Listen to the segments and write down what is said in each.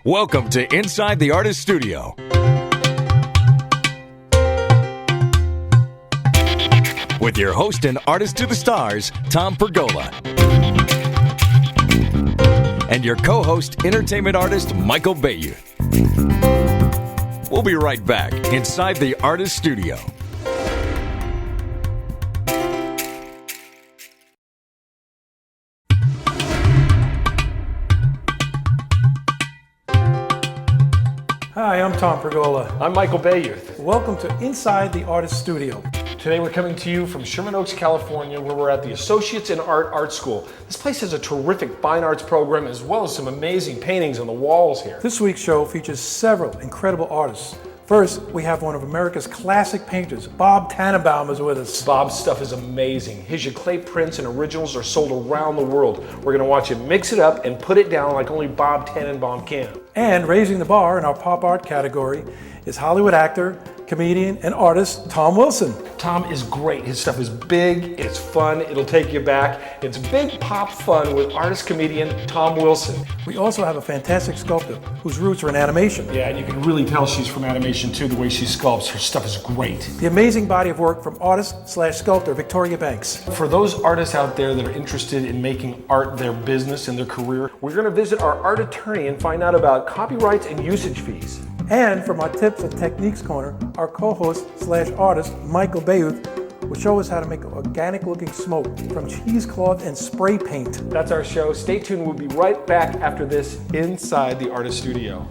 Welcome to Inside the Artist Studio. With your host and artist to the stars, Tom Pergola. And your co-host, entertainment artist, Michael Bayou. We'll be right back inside the Artist Studio. Hi, I'm Tom Pergola. I'm Michael Bayou. Welcome to Inside the Artist Studio. Today we're coming to you from Sherman Oaks, California, where we're at the Associates in Art School. This place has a terrific fine arts program as well as some amazing paintings on the walls here. This week's show features several incredible artists. First, we have one of America's classic painters, Bob Tannenbaum, is with us. Bob's stuff is amazing. His clay prints and originals are sold around the world. We're going to watch him mix it up and put it down like only Bob Tannenbaum can. And raising the bar in our pop art category is Hollywood actor, comedian, and artist Tom Wilson. Tom is great. His stuff is big, it's fun, it'll take you back. It's big pop fun with artist-comedian Tom Wilson. We also have a fantastic sculptor whose roots are in animation. Yeah, and you can really tell she's from animation too, the way she sculpts. Her stuff is great. The amazing body of work from artist/sculptor Victoria Banks. For those artists out there that are interested in making art their business and their career, we're going to visit our art attorney and find out about copyrights and usage fees. And from our Tips and Techniques corner, our co-host/artist, Michael Bayou, will show us how to make organic-looking smoke from cheesecloth and spray paint. That's our show. Stay tuned. We'll be right back after this Inside the Artist Studio.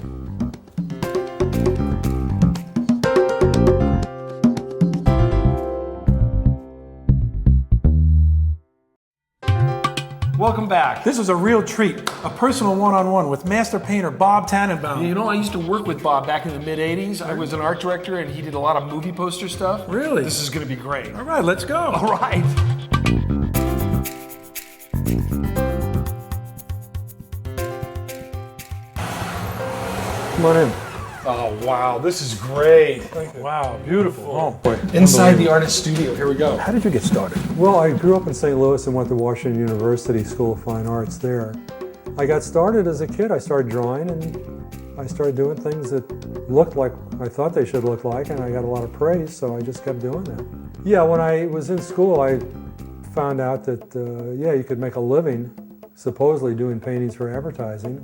Welcome back. This was a real treat, a personal one-on-one with master painter Bob Tannenbaum. You know, I used to work with Bob back in the mid-'80s. I was an art director and he did a lot of movie poster stuff. Really? This is going to be great. All right, let's go. All right. Come on in. Oh, wow. This is great. Wow, beautiful. Inside the Artist Studio. Here we go. How did you get started? Well, I grew up in St. Louis and went to Washington University School of Fine Arts there. I got started as a kid. I started drawing and I started doing things that looked like I thought they should look like, and I got a lot of praise, so I just kept doing that. Yeah, when I was in school, I found out that, you could make a living supposedly doing paintings for advertising.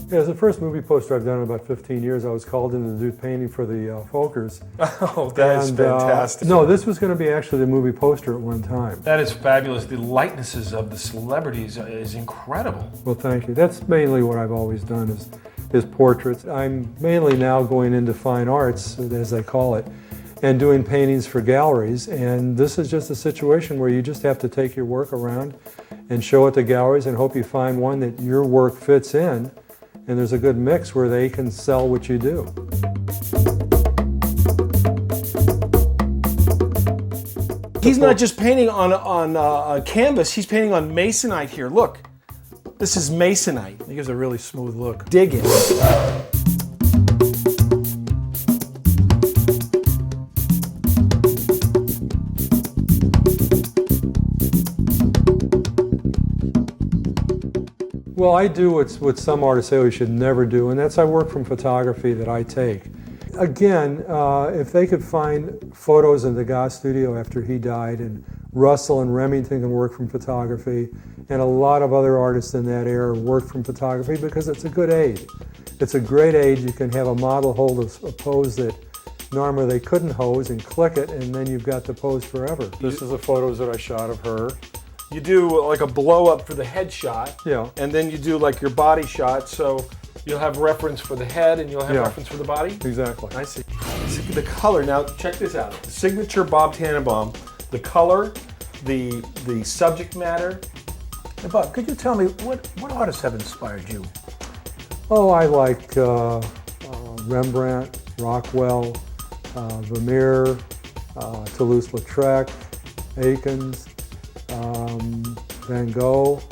Yeah, it was the first movie poster I've done in about 15 years. I was called in to do painting for the Folkers. Oh, that is fantastic. No, this was going to be actually the movie poster at one time. That is fabulous. The likenesses of the celebrities is incredible. Well, thank you. That's mainly what I've always done is portraits. I'm mainly now going into fine arts, as they call it, and doing paintings for galleries. And this is just a situation where you just have to take your work around and show it to galleries and hope you find one that your work fits in. And there's a good mix where they can sell what you do. He's not just painting on canvas, he's painting on masonite here. Look, this is masonite. It gives a really smooth look. Dig it. Well, I do what some artists say we should never do, and that's I work from photography that I take. Again, if they could find photos in the Degas studio after he died, and Russell and Remington can work from photography, and a lot of other artists in that era work from photography because it's a good aid. It's a great aid. You can have a model hold a pose that normally they couldn't hose and click it, and then you've got the pose forever. This is the photos that I shot of her. You do like a blow up for the head shot. Yeah. And then you do like your body shot, so you'll have reference for the head and you'll have reference for the body? Exactly. I see. The color, now check this out. The signature Bob Tannenbaum, the color, the subject matter. Hey, Bob, could you tell me what artists have inspired you? Oh, I like Rembrandt, Rockwell, Vermeer, Toulouse-Lautrec, Akins, Van Gogh.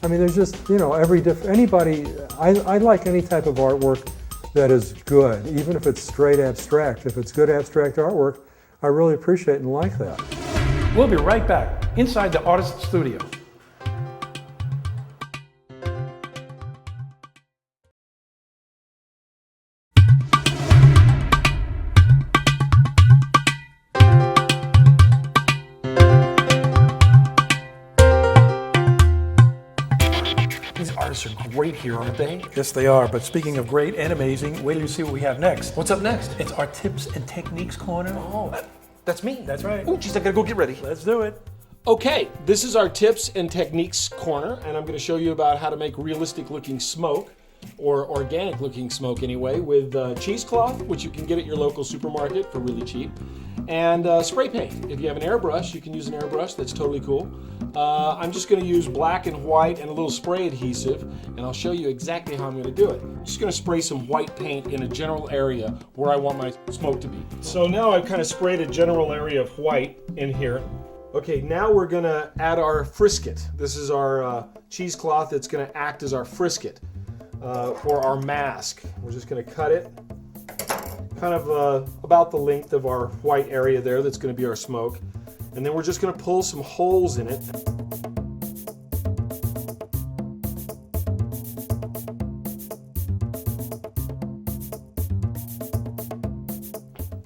I mean, there's just, anybody, I like any type of artwork that is good, even if it's straight abstract. If it's good abstract artwork, I really appreciate and like that. We'll be right back inside the artist studio. These artists are great here, aren't they? Yes, they are. But speaking of great and amazing, wait till you see what we have next. What's up next? It's our tips and techniques corner. Oh, that's me. That's right. Oh, geez, I gotta go get ready. Let's do it. Okay, this is our tips and techniques corner, and I'm going to show you about how to make realistic looking smoke, or organic looking smoke anyway, with cheesecloth, which you can get at your local supermarket for really cheap, and spray paint. If you have an airbrush, you can use an airbrush. That's totally cool. I'm just going to use black and white and a little spray adhesive, and I'll show you exactly how I'm going to do it. I'm just going to spray some white paint in a general area where I want my smoke to be. So now I've kind of sprayed a general area of white in here. Okay, now we're gonna add our frisket. This is our cheesecloth that's gonna act as our frisket, or our mask. We're just gonna cut it kind of about the length of our white area there that's gonna be our smoke. And then we're just gonna pull some holes in it.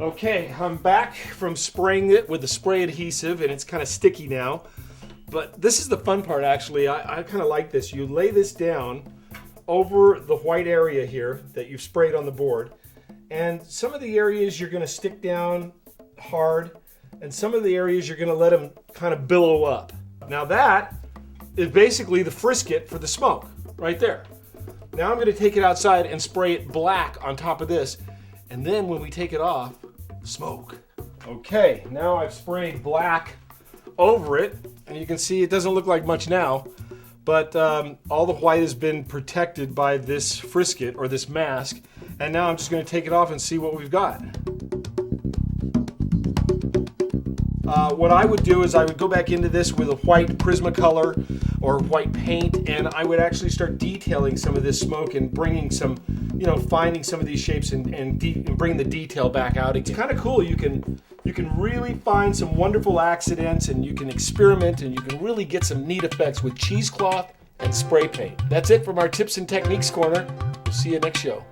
Okay, I'm back from spraying it with the spray adhesive, and it's kind of sticky now. But this is the fun part, actually. I kind of like this. You lay this down over the white area here that you've sprayed on the board. And some of the areas you're going to stick down hard, and some of the areas you're going to let them kind of billow up. Now that is basically the frisket for the smoke, right there. Now I'm going to take it outside and spray it black on top of this. And then when we take it off, smoke. Okay, now I've sprayed black over it, and you can see it doesn't look like much now, but all the white has been protected by this frisket, or this mask, and now I'm just going to take it off and see what we've got. What I would do is I would go back into this with a white Prismacolor or white paint, and I would actually start detailing some of this smoke and bringing some, finding some of these shapes and bring the detail back out. It's kind of cool. You can really find some wonderful accidents, and you can experiment, and you can really get some neat effects with cheesecloth and spray paint. That's it from our Tips and Techniques Corner. We'll see you next show.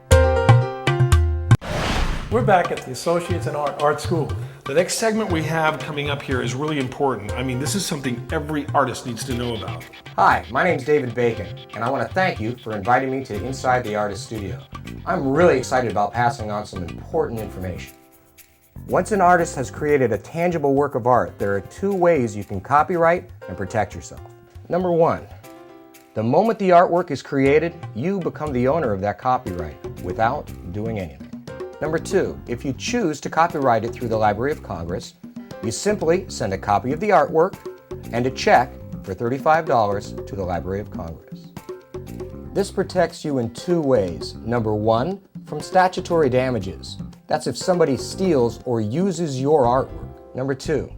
We're back at the Associates in Art School. The next segment we have coming up here is really important. I mean, this is something every artist needs to know about. Hi, my name's David Bacon, and I want to thank you for inviting me to Inside the Artist Studio. I'm really excited about passing on some important information. Once an artist has created a tangible work of art, there are two ways you can copyright and protect yourself. Number one, the moment the artwork is created, you become the owner of that copyright without doing anything. Number two, if you choose to copyright it through the Library of Congress, you simply send a copy of the artwork and a check for $35 to the Library of Congress. This protects you in two ways. Number one, from statutory damages. That's if somebody steals or uses your artwork. Number two,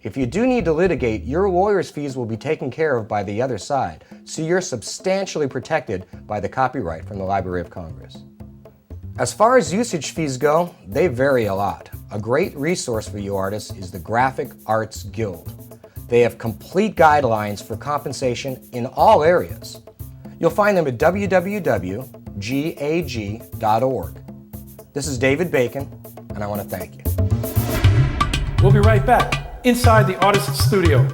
if you do need to litigate, your lawyer's fees will be taken care of by the other side, so you're substantially protected by the copyright from the Library of Congress. As far as usage fees go, they vary a lot. A great resource for you artists is the Graphic Arts Guild. They have complete guidelines for compensation in all areas. You'll find them at www.gag.org. This is David Bacon, and I want to thank you. We'll be right back inside the Artist Studio.